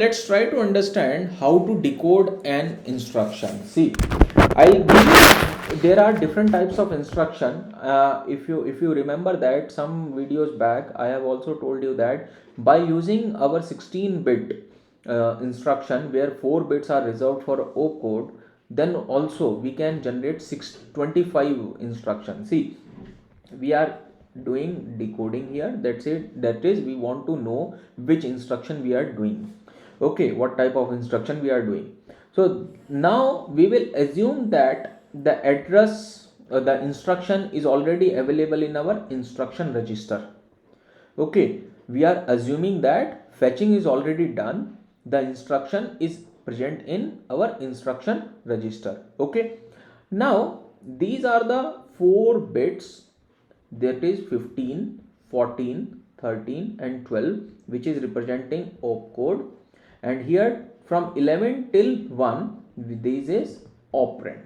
Let's try to understand how to decode an instruction. See, I'll give you, there are different types of instruction. If you remember that some videos back, I have also told you that by using our 16-bit instruction where 4 bits are reserved for opcode, then also we can generate 625 instructions. See, we are doing decoding here. That's it. That is, we want to know which instruction we are doing. Okay, what type of instruction we are doing. So now we will assume that the address, the instruction is already available in our instruction register. Okay, we are assuming that fetching is already done, the instruction is present in our instruction register. Okay, now these are the 4 bits, that is 15, 14, 13 and 12, which is representing opcode, and here from 11 till 1, this is operand.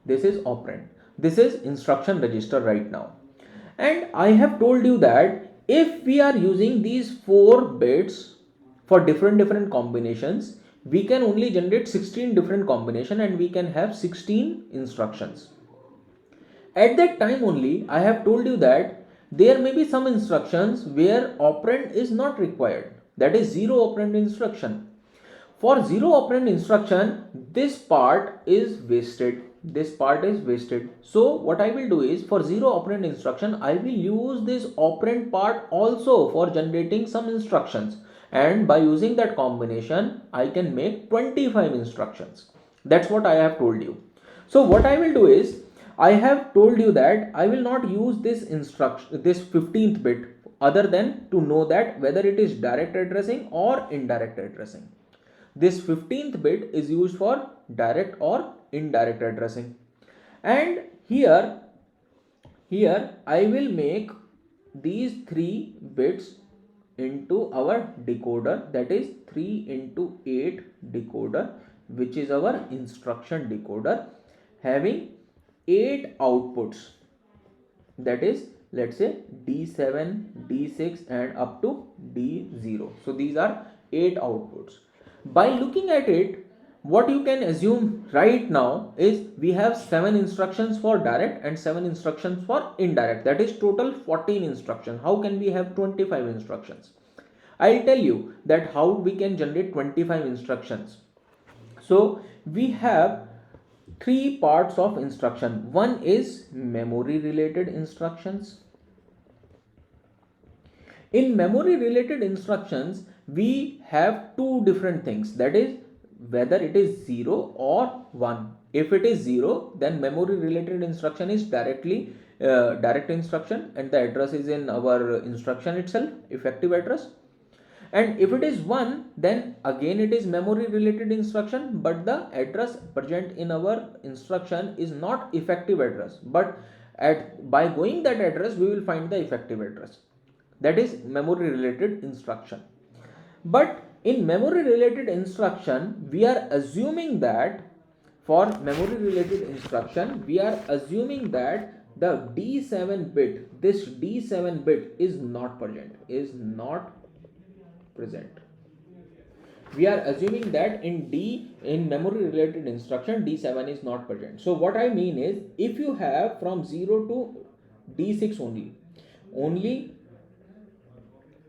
This is instruction register right now. And I have told you that if we are using these 4 bits for different combinations, we can only generate 16 different combination and we can have 16 instructions. At that time only, I have told you that there may be some instructions where operand is not required, that is 0 operand instruction. For 0 operand instruction, this part is wasted. So what I will do is, for 0 operand instruction, I will use this operand part also for generating some instructions, and by using that combination I can make 25 instructions. That's what I have told you. So what I will do is, I have told you that I will not use this instruction, this 15th bit, other than to know that whether it is direct addressing or indirect addressing. This 15th bit is used for direct or indirect addressing. And here I will make these 3 bits into our decoder, that is 3 into 8 decoder, which is our instruction decoder, having 8 outputs, that is, let's say D7, D6 and up to D0. So these are 8 outputs. By looking at it, what you can assume right now is we have 7 instructions for direct and 7 instructions for indirect, that is total 14 instructions. How can we have 25 instructions? I'll tell you that how we can generate 25 instructions. So we have 3 parts of instruction. One is memory related instructions. In memory related instructions, we have 2 different things, that is whether it is 0 or 1. If it is 0, then memory related instruction is directly direct instruction and the address is in our instruction itself, effective address. And if it is 1, then again it is memory related instruction, but the address present in our instruction is not effective address, but by going that address we will find the effective address. That is memory related instruction. But in memory related instruction, we are assuming that for memory related instruction, we are assuming that the D7 bit, this D7 bit is not present, We are assuming that in memory related instruction, D7 is not present. So what I mean is, if you have from 0 to D6 only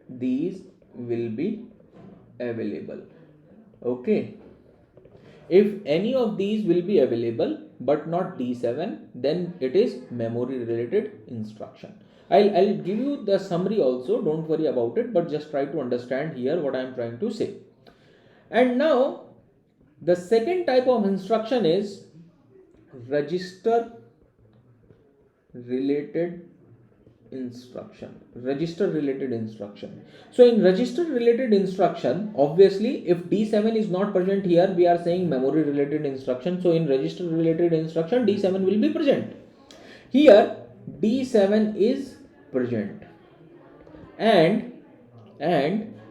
these will be available. Okay, if any of these will be available but not D7, then it is memory related instruction. I'll give you the summary also, don't worry about it, but just try to understand here what I am trying to say. And now the second type of instruction is register related instruction. So in register related instruction, obviously if D7 is not present here, we are saying memory related instruction. So in register related instruction, D7 will be present. Here D7 is present, and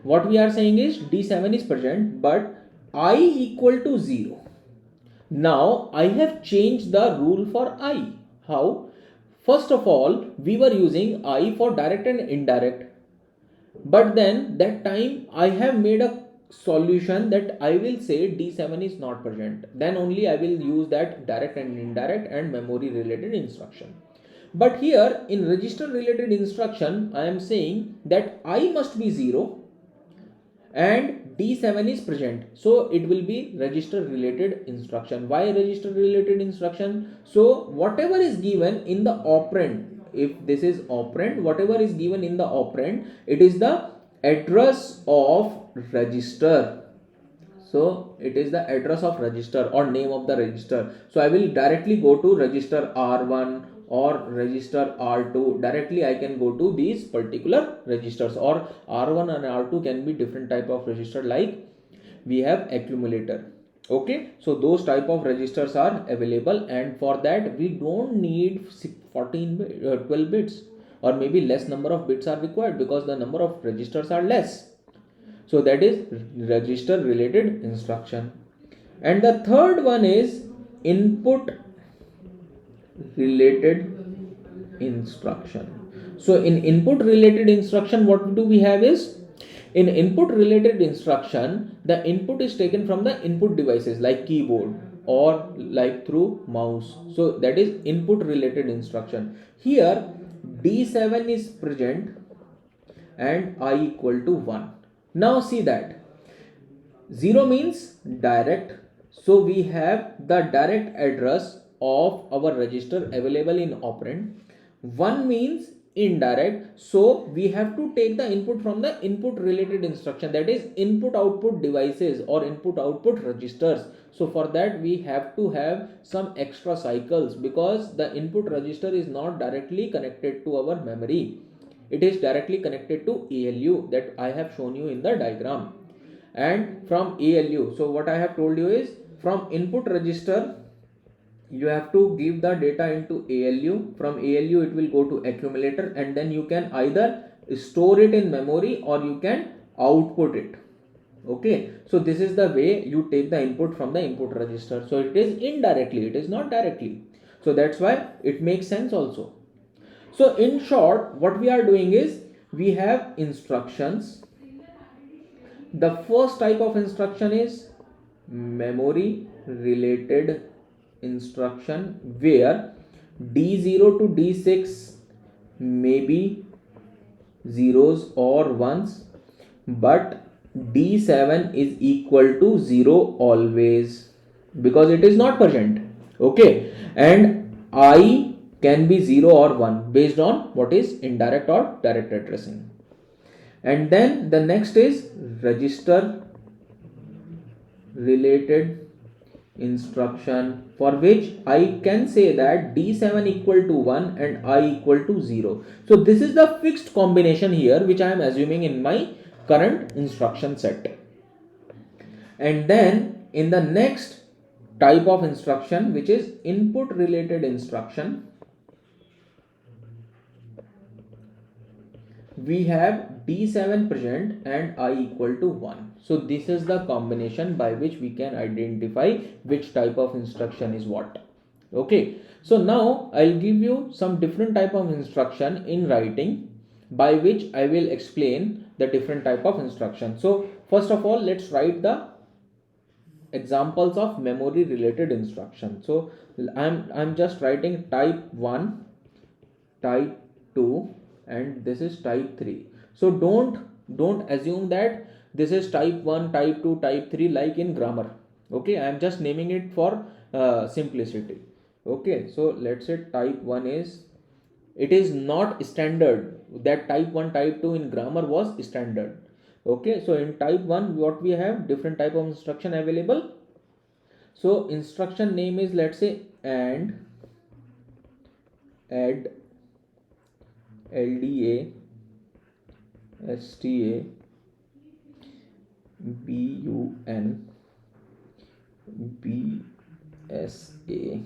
what we are saying is D7 is present, but I equal to 0. Now I have changed the rule for I. How? First of all, we were using I for direct and indirect, but then that time I have made a solution that I will say D7 is not present, then only I will use that direct and indirect and memory related instruction. But here in register related instruction, I am saying that I must be 0 and D7 is present, so it will be register related instruction. Why register related instruction? So whatever is given in the operand, if this is operand, whatever is given in the operand, it is the address of register. So it is the address of register or name of the register. So I will directly go to register R1 or register R2. Directly I can go to these particular registers, or R1 and R2 can be different type of register, like we have accumulator. Okay, so those type of registers are available, and for that we don't need 12 bits, or maybe less number of bits are required because the number of registers are less. So that is register related instruction. And the third one is input related instruction. So in input related instruction, what do we have is, in input related instruction, the input is taken from the input devices like keyboard or like through mouse. So that is input related instruction. Here D7 is present and I equal to 1. Now see that 0 means direct, so we have the direct address of our register available in operand. 1 means indirect, so we have to take the input from the input related instruction, that is input output devices or input output registers. So for that we have to have some extra cycles, because the input register is not directly connected to our memory, it is directly connected to ALU that I have shown you in the diagram. And from ALU, so what I have told you is, from input register you have to give the data into ALU. From ALU it will go to accumulator, and then you can either store it in memory or you can output it. Okay, so this is the way you take the input from the input register. So it is indirectly, it is not directly. So that's why it makes sense also. So in short, what we are doing is, we have instructions. The first type of instruction is memory related instruction, where D0 to D6 may be zeros or ones, but D7 is equal to 0 always, because it is not present. Okay, and I can be 0 or 1 based on what is indirect or direct addressing. And then the next is register related instruction, for which I can say that D7 equal to 1 and I equal to 0. So this is the fixed combination here which I am assuming in my current instruction set. And then in the next type of instruction, which is input related instruction, we have D7 present and I equal to 1. So this is the combination by which we can identify which type of instruction is what. Okay, so now I'll give you some different type of instruction in writing, by which I will explain the different type of instruction. So first of all, let's write the examples of memory related instruction. So I'm just writing type 1, type 2, and this is type 3. So don't assume that this is type 1, type 2, type 3 like in grammar. Okay, I am just naming it for simplicity. Okay, so let's say type 1 is, it is not standard, that type 1 type 2 in grammar was standard. Okay, so in type 1 what we have, different type of instruction available. So instruction name is, let's say, and, add, LDA, STA, BUN, BSA,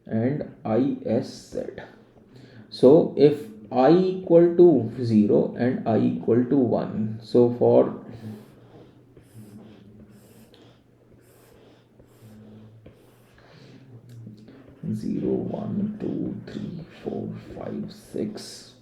and ISZ. So if I equal to 0 and I equal to 1, so for zero, 1, 2, 3, 4, 5, 6,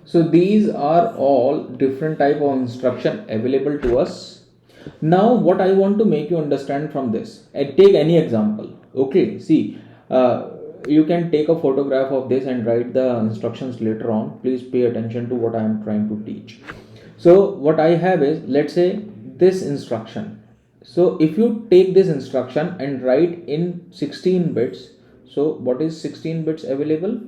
So these are all different type of instruction available to us. Now what I want to make you understand from this, take any example. Okay, see, you can take a photograph of this and write the instructions later on. Please pay attention to what I am trying to teach. So what I have is, let's say, this instruction. So if you take this instruction and write in 16 bits, so what is 16 bits available?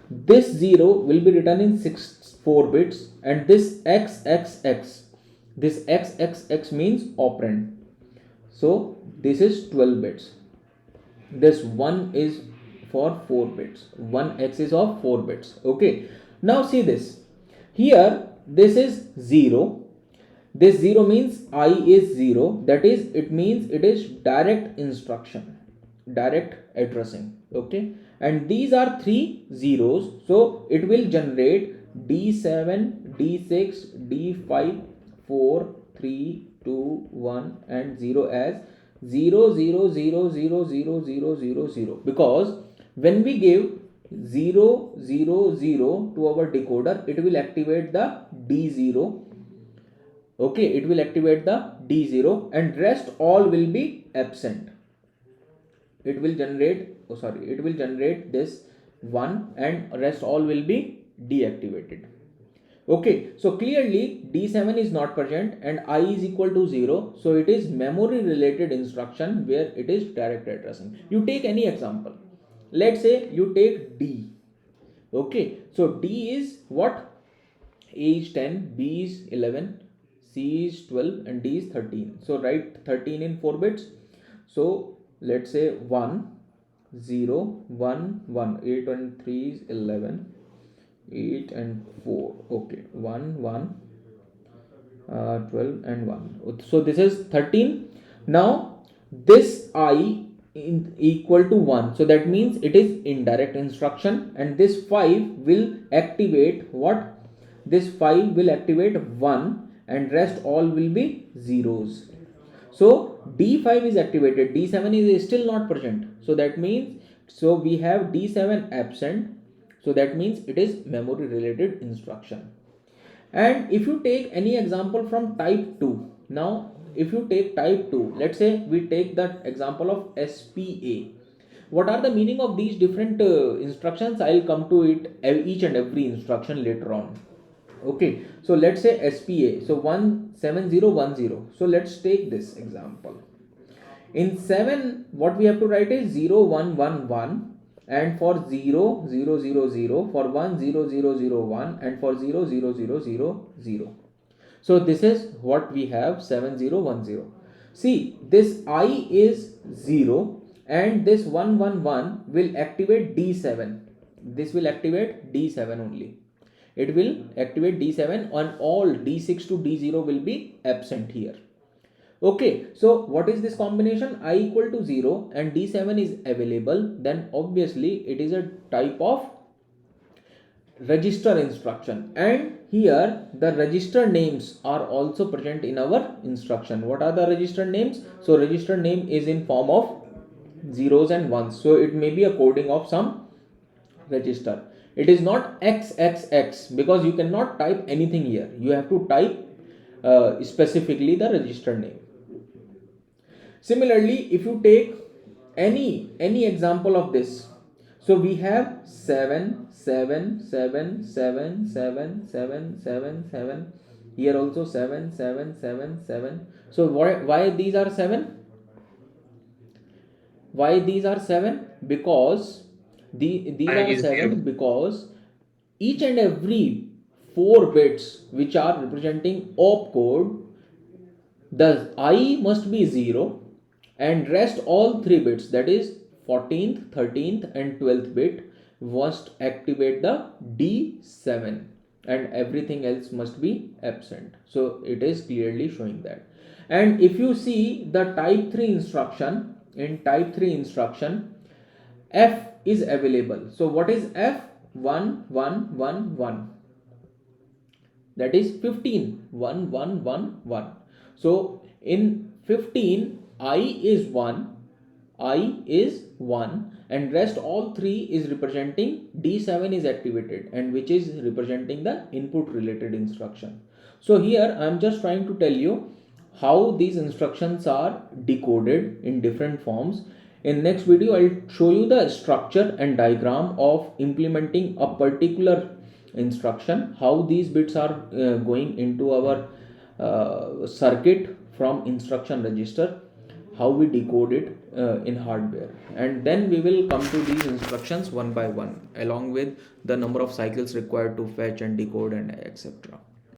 This 0 will be written in 4 bits, and this xxx, this xxx means operand. So this is 12 bits. This 1 is for 4 bits. 1x is of 4 bits. Okay. Now see this. Here this is 0. This 0 means I is 0. That is, it means it is direct instruction, direct addressing. Okay. And these are 3 zeros. So it will generate D7, D6, D5, 4, 3, 2, 1 and 0 as 0, 0, 0, 0, 0, 0, 0, 0. Because when we give 0, 0, 0 to our decoder, it will activate the D0. Okay, it will activate the D0 and rest all will be absent. It will generate, it will generate this 1 and rest all will be deactivated. Okay, so clearly D7 is not present and I is equal to 0. So it is memory related instruction where it is direct addressing. You take any example. Let's say you take D. Okay, so D is what? A is 10, B is 11, C is 12 and D is 13. So write 13 in 4 bits. So let's say 1, 0, 1, 1, 8 and 3 is 11, 8 and 4. Okay, 1, 1, 12 and 1. So this is 13. Now this I equal to 1. So that means it is indirect instruction, and this 5 will activate what? This 5 will activate 1 and rest all will be zeros. So D5 is activated, D7 is still not present. So that means, so we have D7 absent. So that means it is memory related instruction. And if you take any example from type 2, now if you take type 2, let's say we take that example of SPA. What are the meaning of these different instructions? I'll come to it, each and every instruction later on. Okay, so let's say SPA, so 17010. So let's take this example. In 7, what we have to write is 0111, and for 0000, for 10001, and for 00000. So this is what we have, 7010. See, this I is 0 and this 111 will activate D7. This will activate D7 only. It will activate D7 and all D6 to D0 will be absent here. Okay, so what is this combination? I equal to 0 and D7 is available, then obviously it is a type of register instruction, and here the register names are also present in our instruction. What are the register names? So register name is in form of zeros and ones, so it may be a coding of some register. It is not XXX because you cannot type anything here. You have to type specifically the register name. Similarly, if you take any example of this, so we have 7 7 7 7 7 7 7 7, here also 7 7 7 7. So why these are 7? Why these are 7? Because these are 7 because each and every 4 bits which are representing opcode, the I must be 0 and rest all 3 bits, that is 14th, 13th and 12th bit, must activate the D7. and everything else must be absent. So it is clearly showing that. And if you see the type 3 instruction, in type 3 instruction, F is available. So what is F? 1 1 1 1, that is 15, 1 1 1 1. So in 15, I is 1, I is 1, and rest all 3 is representing D7 is activated, and which is representing the input related instruction. So here I am just trying to tell you how these instructions are decoded in different forms. In next video I'll show you the structure and diagram of implementing a particular instruction, how these bits are going into our circuit from instruction register, how we decode it in hardware, and then we will come to these instructions one by one along with the number of cycles required to fetch and decode and etc.